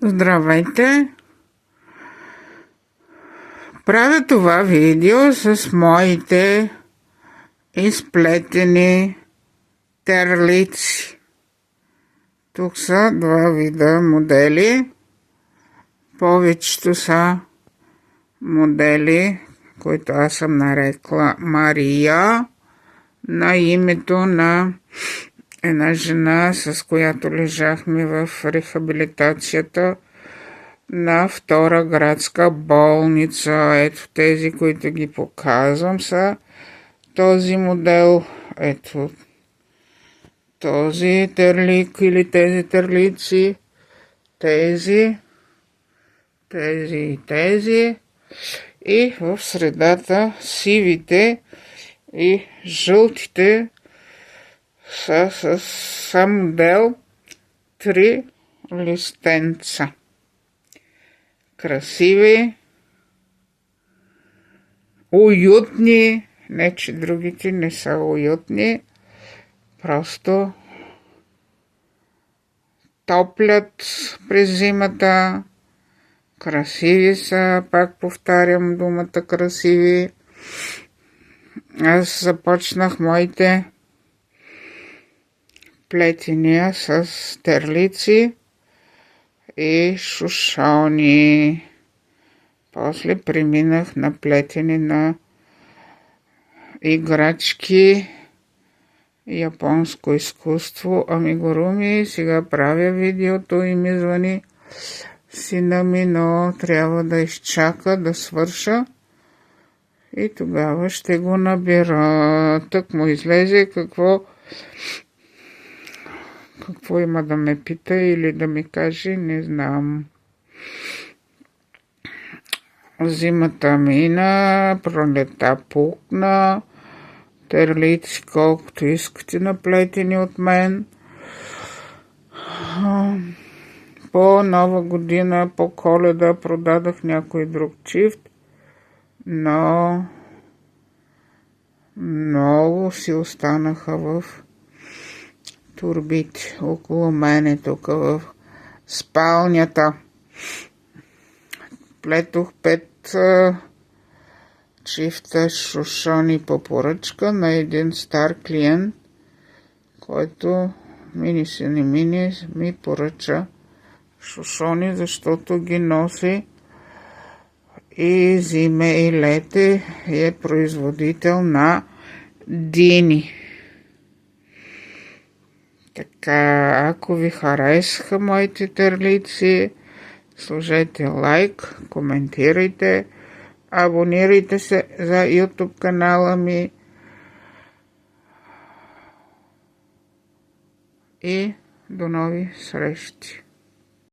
Здравейте! Правя това видео с моите изплетени терлици. Тук са два вида модели. Повечето са модели, които аз съм нарекла Мария, на името на една жена, с която лежахме в рехабилитацията на Втора градска болница. Ето тези, които ги показвам, са този модел. Ето този терлик или тези терлици, тези и тези. И в средата сивите и жълтите са с модел 3 листенца. Красиви, уютни, не че другите не са уютни, просто топлят през зимата, красиви са, пак повтарям думата красиви. Аз започнах моите плетения с терлици и шушони. После преминах на плетене на играчки, японско изкуство, амигуруми. Сега правя видеото и ми звъни сина ми, но трябва да изчака да свърша и тогава ще го набера. Тък му излезе какво има да ме пита или да ми каже, не знам. Зимата мина, пролета пукна, терлици колкото искате наплетени от мен. По Нова година, по Коледа продадах някой друг чифт, но много си останаха в турбите около мене, тук в спалнята. Плетох 5 чифта шушони по поръчка на един стар клиент, който ми поръча шушони, защото ги носи и зиме и лете и е производител на дини. Така, ако ви харесаха моите терлици, сложете лайк, коментирайте, абонирайте се за YouTube канала ми и до нови срещи.